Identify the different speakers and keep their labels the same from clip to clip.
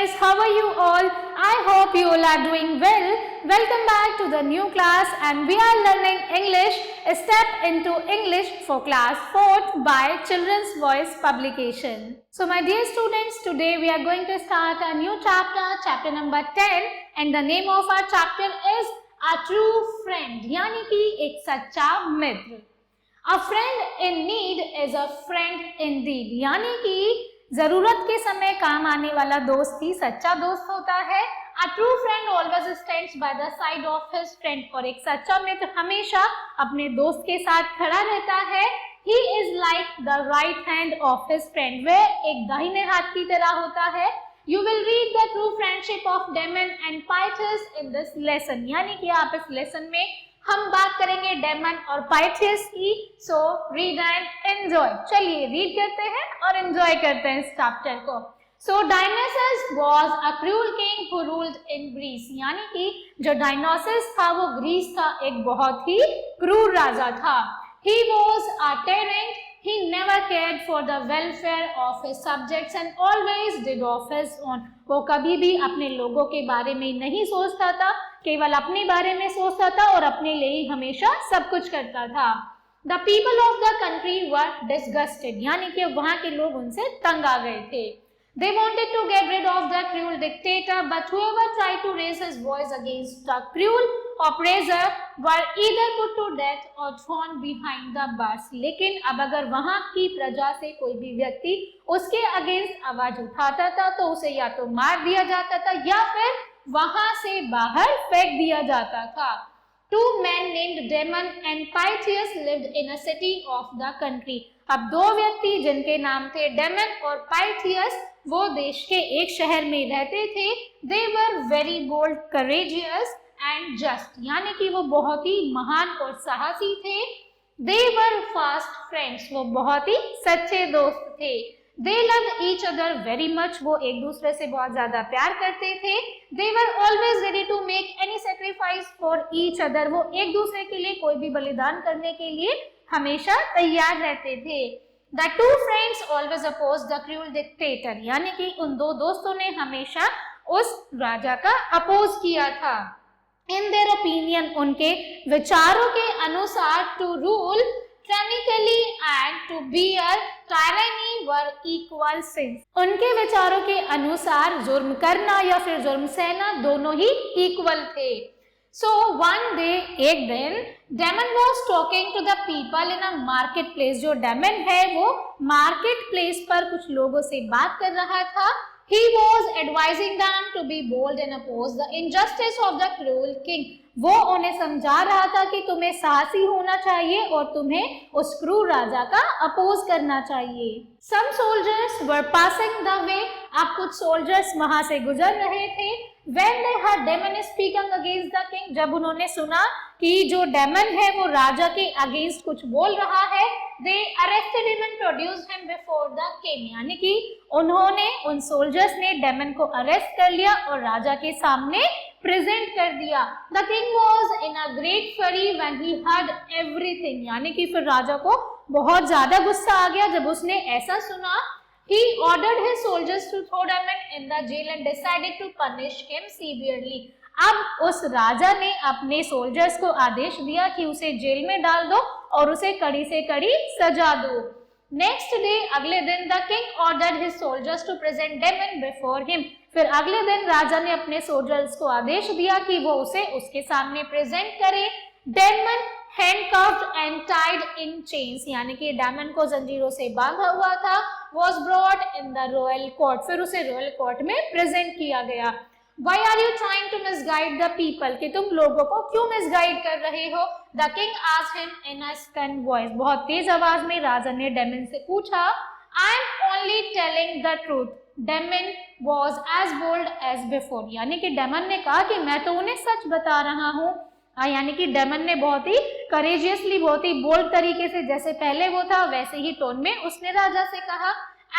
Speaker 1: guys, how are you all? I hope you all are doing well. Welcome back to the new class and we are learning English, a step into English for class 4th by Children's Voice publication. So my dear students, today we are going to start a new chapter, chapter number 10, and the name of our chapter is A True Friend, यानी कि एक सच्चा मित्र. A friend in need is a friend indeed, यानी कि जरूरत के समय काम आने वाला दोस्त ही सच्चा दोस्त होता है. A true friend always stands by the side of his friend, और एक सच्चा मित्र हमेशा अपने दोस्त के साथ खड़ा रहता है. He is like the right hand of his friend, वह एक दाहिने हाथ की तरह होता है. You will read the true friendship of Damon and Pythias in this lesson, यानी कि आप इस लेसन में हम बात करेंगे डेमन और पाइथियस की. So read and enjoy. चलिए रीड करते हैं और एंजॉय करते हैं इस चैप्टर को. So Dionysius was a cruel king who ruled in Greece, यानी कि जो डायनासोरस था वो ग्रीस का एक बहुत ही क्रूर राजा था. He was a terrain. He never cared for the welfare of his subjects and always did of his own. वो कभी भी अपने लोगों के बारे में नहीं सोचता था, केवल अपने बारे में सोचता था और अपने लिए ही हमेशा सब कुछ करता था. The people of the country were disgusted, यानी कि वहाँ के लोग उनसे तंग आ गए थे. They wanted to get rid of the cruel dictator, but whoever tried to raise his voice against the cruel oppressor were either put to death or thrown behind the bars. लेकिन अब अगर वहाँ की प्रजा से कोई भी व्यक्ति उसके अगेंस्ट आवाज उठाता था तो उसे या तो मार दिया जाता था या फिर वहाँ से बाहर फेंक दिया जाता था. Two men named Damon and Pythias lived in a city of the country. अब दो व्यक्ति जिनके नाम थे डेमन और पाइथियस वो देश के एक शहर में रहते थे. They were very bold, courageous and just, यानी कि वो बहुत ही महान और साहसी थे. They were fast friends, वो बहुत ही सच्चे दोस्त थे. They loved each other very much, वो एक दूसरे से बहुत ज्यादा प्यार करते थे. They were always ready to make any sacrifice for each other, वो एक दूसरे के लिए कोई भी बलिदान करने के लिए हमेशा तैयार रहते थे. The two friends always opposed the cruel dictator, यानी कि उन दो दोस्तों ने हमेशा उस राजा का अपोज किया था. In their opinion, उनके विचारों के अनुसार to rule tyrannically and to bear tyranny were equal sins. उनके विचारों के अनुसार जुर्म करना या फिर जुर्म सहना दोनों ही इक्वल थे. So one day, एक दिन Damon was talking to the people in a marketplace. जो Damon है वो मार्केट प्लेस पर कुछ लोगों से बात कर रहा था. He was advising them to be bold and oppose the injustice of the cruel king. वो उन्हें समझा रहा था कि तुम्हें साहसी होना चाहिए और तुम्हें उस क्रूर राजा का अपोज करना चाहिए. Some soldiers were passing the way. अब कुछ सोल्जर्स वहां से गुजर रहे थे. When they heard Damon speaking against the king, जब उन्होंने सुना कि जो डेमन है वो राजा के अगेंस्ट कुछ बोल रहा है, they arrested him and produced him before the king, यानी कि उन्होंने उन सोल्जर्स ने डेमन को अरेस्ट कर लिया और राजा के सामने प्रेजेंट कर दिया. The king was in a great fury when he heard everything, यानी कि फिर राजा को बहुत ज्यादा गुस्सा आ गया जब उसने ऐसा सुना. He ordered his soldiers to throw Damon in the jail and decided to punish him severely. अब उस राजा ने अपने सोल्जर्स को आदेश दिया कि उसे जेल में डाल दो और उसे कड़ी से कड़ी सजा दो. नेक्स्ट डे, अगले दिन, the king ordered his soldiers to present Damon before him. फिर अगले दिन राजा ने अपने सोल्जर्स को आदेश दिया कि वो उसे उसके सामने प्रेजेंट करे. Damon handcuffed and tied in chains, यानी कि डेमन को जंजीरों से बांधा हुआ था, was brought in the royal court. फिर उसे रॉयल कोर्ट में प्रेजेंट किया गया. Why are you trying to misguide the people? कि तुम लोगों को क्यों मिसगाइड कर रहे हो? The king asked him in a stern voice. बहुत तेज आवाज में राजा ने डेमन से पूछा. I am only telling the truth. Damon was as bold as before, यानी कि डेमन ने कहा कि मैं तो उन्हें सच बता रहा हूँ. यानी कि डेमन ने बहुत ही करेजियसली, बहुत ही बोल्ड तरीके से जैसे पहले वो था वैसे ही टोन में उसने राजा से कहा.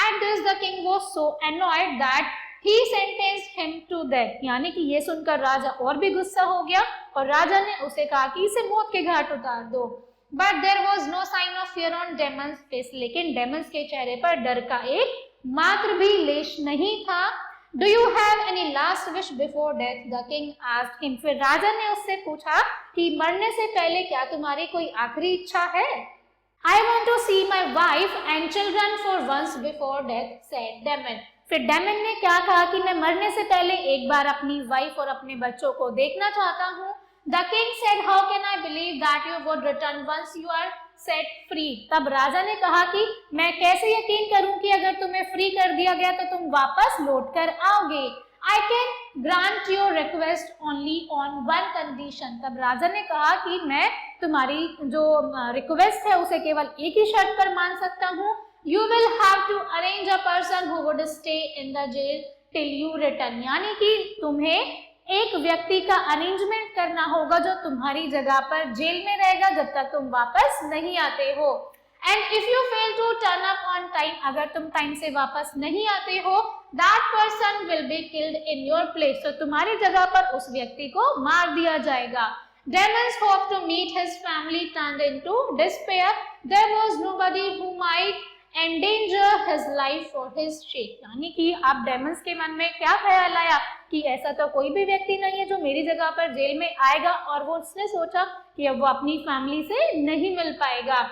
Speaker 1: At this the king was so annoyed that he sentenced him to death, यानी कि ये सुनकर राजा और भी गुस्सा हो गया और राजा ने उसे कहा कि इसे मौत के घाट उतार दो. But there was no sign of fear on Damon's face, लेकिन डेमन के चेहरे पर डर का एक मात्र भी लेश नहीं था. Do you have any last wish before death, the king asked him. फिर राजा ने उससे पूछा कि मरने से पहले क्या तुम्हारी कोई आखिरी इच्छा है? I want to see my wife and children for once before death, said Damon. फिर डेमन ने क्या कहा कि मैं मरने से पहले एक बार अपनी वाइफ और अपने बच्चों को देखना चाहता हूँ। The king said, how can I believe that you would return once you are set free? तब राजा ने कहा कि मैं कैसे यकीन करूं कि अगर तुम्हें फ्री कर दिया गया तो तुम वापस लौट कर आओगे। I can grant your request only on one condition. तब राजा ने कहा कि मैं तुम्हारी जो रिक्वेस्ट है उसे केवल एक ही शर्त पर मान सकता हूँ। You will have to arrange a person who would stay in the jail till you return. यानी कि तुम्हें एक व्यक्ति का अरेंजमेंट करना होगा जो तुम्हारी जगह पर जेल में रहेगा जब तक तुम वापस नहीं आते हो। And if you fail to turn up on time, अगर तुम टाइम से वापस नहीं आते हो, that person will be killed in your place, तो तुम्हारी जगह पर उस व्यक्ति को मार दिया जाएगा। Damon's hope to meet his family turned into despair. There was nobody who might endanger his life for his sake. यानी कि अब डेमन्स के मन में क्या ख्याल आया कि ऐसा तो कोई भी व्यक्ति नहीं है जो मेरी जगह पर जेल में आएगा, और वो उसने सोचा कि अब वो अपनी फैमिली से नहीं मिल पाएगा।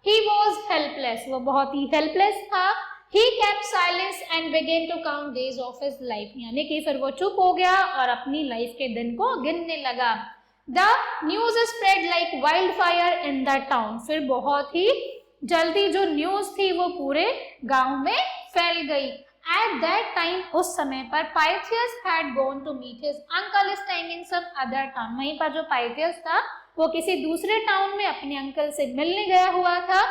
Speaker 1: He was helpless. वो बहुत ही हेल्पलेस था। He kept silence and began to count days of his life. यानी कि फिर वो चुप हो गया और अपनी लाइफ के दिन को गिनने लगा। The news spread like wildfire in the town. फिर बहुत ही जल्दी जो न्यूज थी वो पूरे गांव में फैल गई। At that time, उस समय पर Pythias had gone to meet his uncle staying in some other town. वहीं पर जो Pythias था वो किसी दूसरे टाउन में अपने अंकल से मिलने गया हुआ था।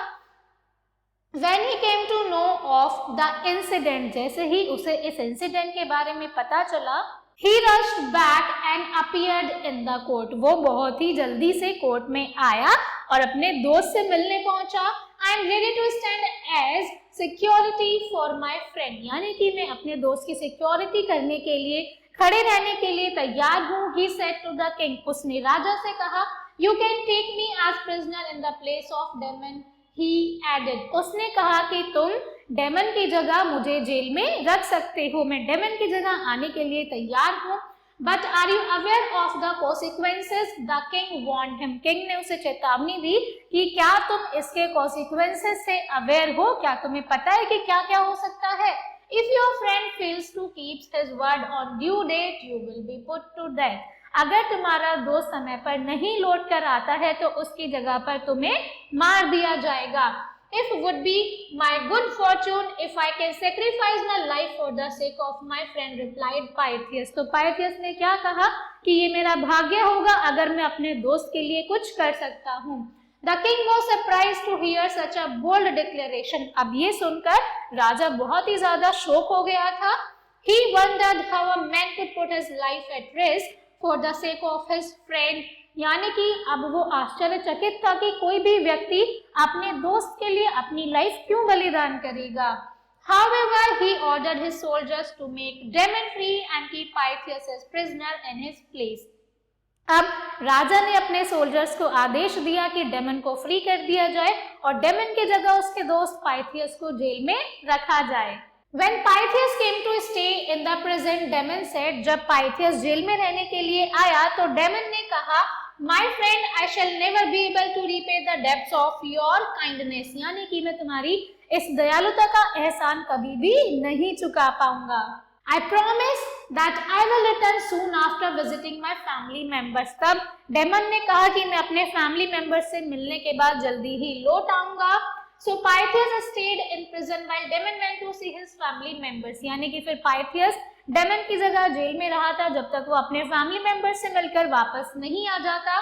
Speaker 1: When he came to know of the incident, जैसे ही उसे इस इंसिडेंट के बारे में पता चला, he rushed back and appeared in the court. वो बहुत ही जल्दी से कोर्ट में आया और अपने दोस्त से मिलने पहुंचा। I am ready to stand as security for my friend. यानी कि मैं अपने दोस्त की सिक्योरिटी करने के लिए, खड़े रहने के लिए तैयार हूँ। He said to the king. उसने राजा से कहा, You can take me as prisoner in the place of Damon. He added. उसने कहा कि तुम डेमन की जगह मुझे जेल में रख सकते हो, मैं डेमन की जगह आने के लिए तैयार हूँ। But are you aware of the consequences? The king warned him. King ने उसे चेतावनी दी कि क्या तुम इसके consequences से aware हो, क्या तुम्हें पता है कि क्या क्या हो सकता है? If your friend fails to keep his word on due date, you will be put to death. अगर तुम्हारा दोस्त समय पर नहीं लौट कर आता है तो उसकी जगह पर तुम्हें मार दिया जाएगा। If would be my good fortune if I can sacrifice my life for the sake of my friend, replied Pythias. तो Pythias ने क्या कहा कि ये मेरा भाग्य होगा अगर मैं अपने दोस्त के लिए कुछ कर सकता हूँ। The king was surprised to hear such a bold declaration. अब ये सुनकर राजा बहुत ही ज्यादा शॉक हो गया था। He wondered how a man could put his life at risk for the sake of his friend. यानी कि अब वो आश्चर्यचकित था कि कोई भी व्यक्ति अपने दोस्त के लिए अपनी लाइफ क्यों बलिदान करेगा। However, he ordered his soldiers to make Damon free and keep Pythias as prisoner in his place. अब राजा ने अपने सोल्जर्स को आदेश दिया कि डेमन को फ्री कर दिया जाए और डेमन की जगह उसके दोस्त पाइथियस को जेल में रखा जाए। When Pythias came to stay in the prison, Damon said, जब पाइथियस जेल में रहने के लिए आया तो डेमन ने कहा, My friend, I shall never be able to repay the debts of your kindness. यानी कि मैं तुम्हारी इस दयालुता का एहसान कभी भी नहीं चुका पाऊंगा। I promise that I will return soon after visiting my family members. तब डेमन ने कहा कि मैं अपने फैमिली मेंबर्स से मिलने के बाद जल्दी ही लौट आऊंगा। So Pythias stayed in prison while Damon went to see his family members. यानी कि फिर पाइथियस डेमन की जगह जेल में रहा था जब तक वो अपने फैमिली मेंबर्स से मिलकर वापस नहीं आ जाता।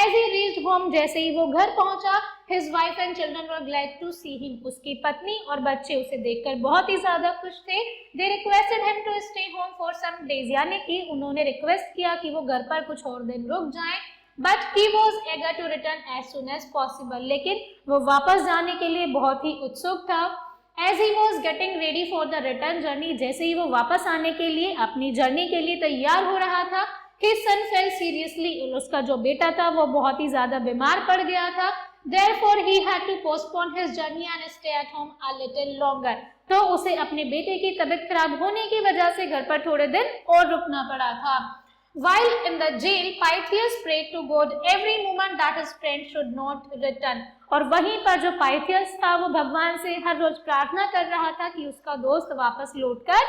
Speaker 1: As he reached home, जैसे ही वो घर पहुंचा, his wife and children were glad to see him. उसकी पत्नी और बच्चे उसे देखकर बहुत ही ज्यादा खुश थे। They requested him to stay home for some days. यानी कि उन्होंने रिक्वेस्ट किया कि वो घर पर कुछ और दिन रुक जाएं। But he was eager to return as soon as possible. लेकिन वो वापस जाने के लिए बहुत ही उत्सुक था। As he was getting ready for the return journey, जैसे ही वो वापस आने के लिए अपनी जर्नी के लिए तैयार हो रहा था, his son fell seriously ill. उसका जो बेटा था वो बहुत ही ज्यादा बीमार पड़ गया था। Therefore he had to postpone his journey and stay at home a little longer. तो उसे अपने बेटे की तबीयत खराब होने की वजह से घर पर थोड़े दिन और रुकना पड़ा था. While in the jail, Pythias prayed to God every moment that his friend should not return. और वहीं पर जो पाइथियस था वो भगवान से हर रोज प्रार्थना कर रहा था कि उसका दोस्त वापस लौटकर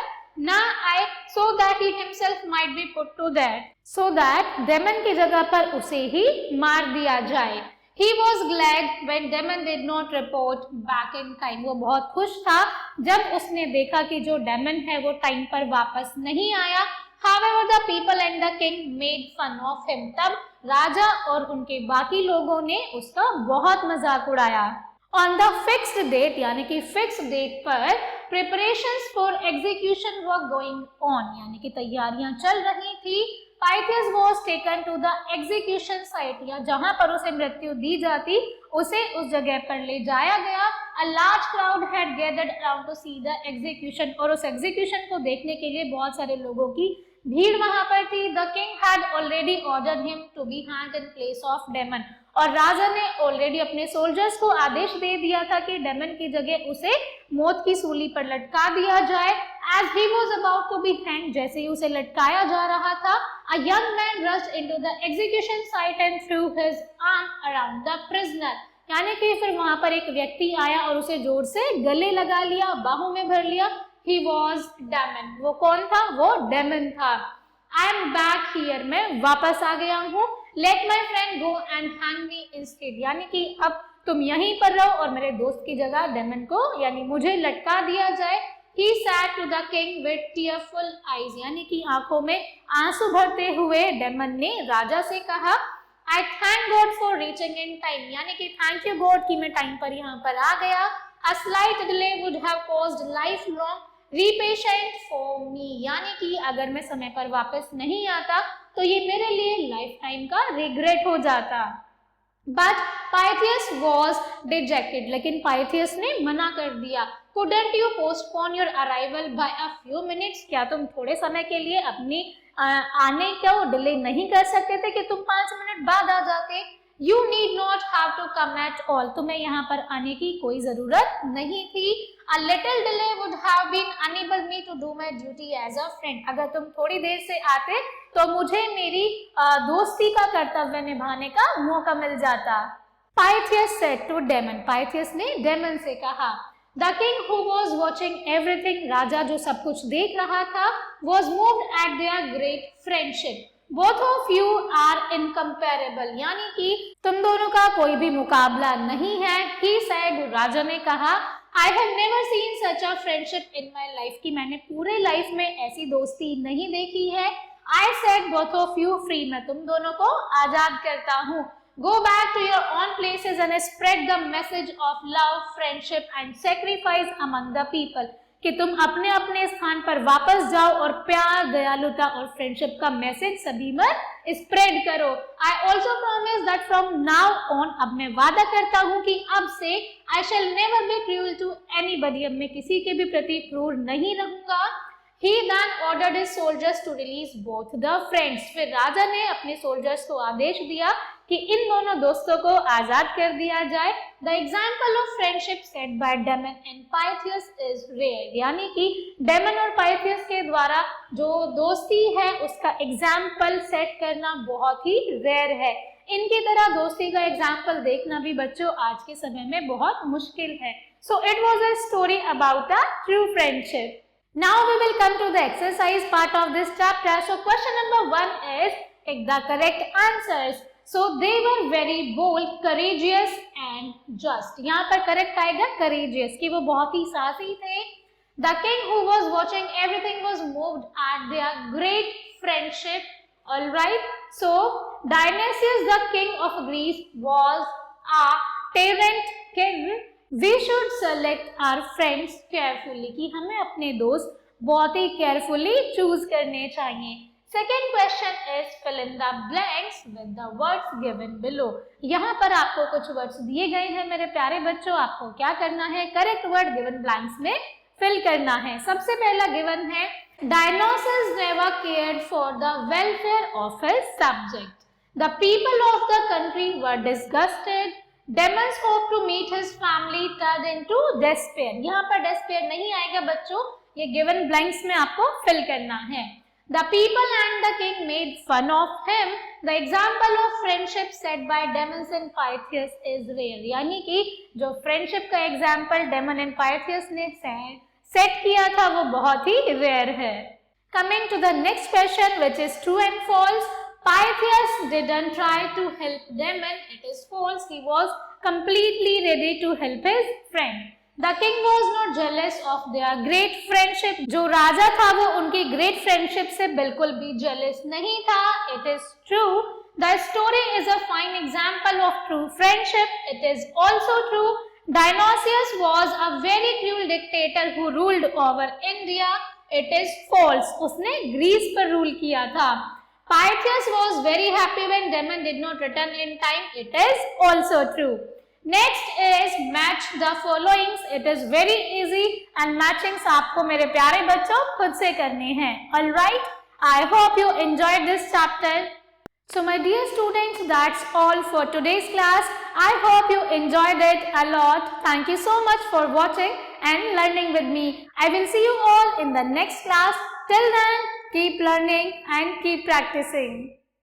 Speaker 1: ना आए, so that he himself might be put to death, so that Damon की जगह पर उसे ही मार दिया जाए. He was glad when Damon did not report back in time. वो बहुत खुश था जब उसने देखा कि जो डेमन है वो टाइम पर वापस नहीं आया. However, the people and the king made fun of him. तब राजा और उनके बाकी लोगों ने उसका बहुत मजाक उड़ाया. On the fixed date, यानी कि fixed date पर preparations for execution were going on, यानी कि तैयारियां चल रही थी. Pythias was taken to the execution site, या जहां पर उसे मृत्यु दी जाती उसे उस जगह पर ले जाया गया. A large crowd had gathered around to see the execution, और उस execution को देखने के लिए बहुत सारे लोगों की भीड़ वहां पर थी. The king had already ordered him to be hanged in place of Damon, और राजा ने ऑलरेडी अपने सोल्जर्स को आदेश दे दिया था कि डेमन की जगह उसे मौत की सूली पर लटका दिया जाए. As he was about to be hanged, जैसे ही उसे लटकाया जा रहा था, a young man rushed into the execution site and threw his arm around the prisoner. यानी कि फिर वहां पर एक व्यक्ति आया और उसे जोर से गले लगा लिया, बाहों में भर लिया. He was Damon. वो कौन था? वो डेमन था. I am back here. मैं वापस आ गया हूँ. Let my friend go and hang me instead. यानी कि अब तुम यहीं पर रहो और मेरे दोस्त की जगह डेमन को यानी मुझे लटका दिया जाए. He said to the king with tearful eyes. यानी कि आंखों में आंसू भरते हुए डेमन ने राजा से कहा, I thank God for reaching in time. यानी कि thank you God कि मैं टाइम पर यहाँ पर आ गया. A slight delay would have caused lifelong repatient for me. यानी कि अगर मैं समय पर वापस नहीं आता तो ये मेरे लिए लाइफ टाइम का रिग्रेट हो जाता. But Pythias was dejected. लेकिन पाइथियस ने मना कर दिया. Couldn't you postpone your arrival by a few minutes? क्या तुम थोड़े समय के लिए अपनी आने को डिले नहीं कर सकते थे कि तुम 5 मिनट बाद आ जाते? You need not have to come at all. तुम्हें यहाँ पर आने की कोई जरूरत नहीं थी. A little delay would have been unable me to do my duty as a friend. अगर तुम थोड़ी देर से आते तो मुझे मेरी दोस्ती का कर्तव्य निभाने का मौका मिल जाता. Pythias said to Damon. पाइथियस ने डेमन से कहा. The king who was watching everything, राजा जो सब कुछ देख रहा था, was moved at their great friendship. Both of you are incomparable. यानी कि तुम दोनों का कोई भी मुकाबला नहीं है. He said, राजा ने कहा, I have never seen such a friendship in my life. कि मैंने पूरे लाइफ में ऐसी दोस्ती नहीं देखी है. I said both of you free. मैं तुम दोनों को आजाद करता हूँ. Go back to your own places and spread the message of love, friendship and sacrifice among the people. कि तुम अपने अपने स्थान पर वापस जाओ और प्यार, दयालुता और फ्रेंडशिप का मैसेज सभी में स्प्रेड करो. I also promise that from now on, अब मैं वादा करता हूँ कि अब से I shall never be cruel to anybody. अब मैं किसी के भी प्रति क्रूर नहीं रहूंगा. He then ordered his soldiers to release both the friends. फिर राजा ने अपने सोल्जर्स को आदेश दिया कि इन दोनों दोस्तों को आजाद कर दिया जाए. The example of friendship set by Damon and Pythias is rare. यानी कि डेमन और पाइथियस के द्वारा जो दोस्ती है उसका एग्जाम्पल सेट करना बहुत ही रेयर है. इनकी तरह दोस्ती का एग्जाम्पल देखना भी बच्चों आज के समय में बहुत मुश्किल है. So it was a story about a true friendship. Now we will come to the exercise part of this chapter. So question number 1 is take the correct answers. So they were very bold, courageous and just. यहाँ पर correct आएगा courageous कि वो बहुत ही साहसी थे. The king who was watching everything was moved at their great friendship. All right. So Dionysius, the king of Greece, was a tyrant king. We should select our friends carefully. कि हमें अपने दोस्त बहुत ही carefully choose करने चाहिए. Second question is fill in the blanks with the words given below. यहाँ पर आपको कुछ words दिए गए हैं मेरे प्यारे बच्चों. आपको क्या करना है? Correct word given blanks में fill करना है. सबसे पहला given है Dionysus never cared for the welfare of his subject. The people of the country were disgusted. Demons hope to meet his family turned into despair. यहाँ पर despair नहीं आएगा बच्चों, ये given blanks में आपको fill करना है. The people and the king made fun of him. The example of friendship set by Demon and Pythias is rare. यानी कि जो friendship का example Demon and Pythias ने set किया था वो बहुत ही rare है. Coming to the next question, which is true and false. Pythias didn't try to help Demon. It is false. He was completely ready to help his friend. The king was not jealous of their great friendship. जो राजा था वो उनकी great friendship से बिल्कुल भी jealous नहीं था. It is true. The story is a fine example of true friendship. It is also true. Dionysius was a very cruel dictator who ruled over India. It is false. उसने Greece पर rule किया था. Pythias was very happy when Demon did not return in time. It is also true. Next is match the followings. It is very easy and matchings आपको मेरे प्यारे बच्चों खुद से करने हैं. All right. I hope you enjoyed this chapter. So my dear students, that's all for today's class. I hope you enjoyed it a lot. Thank you so much for watching and learning with me. I will see you all in the next class. Till then, keep learning and keep practicing.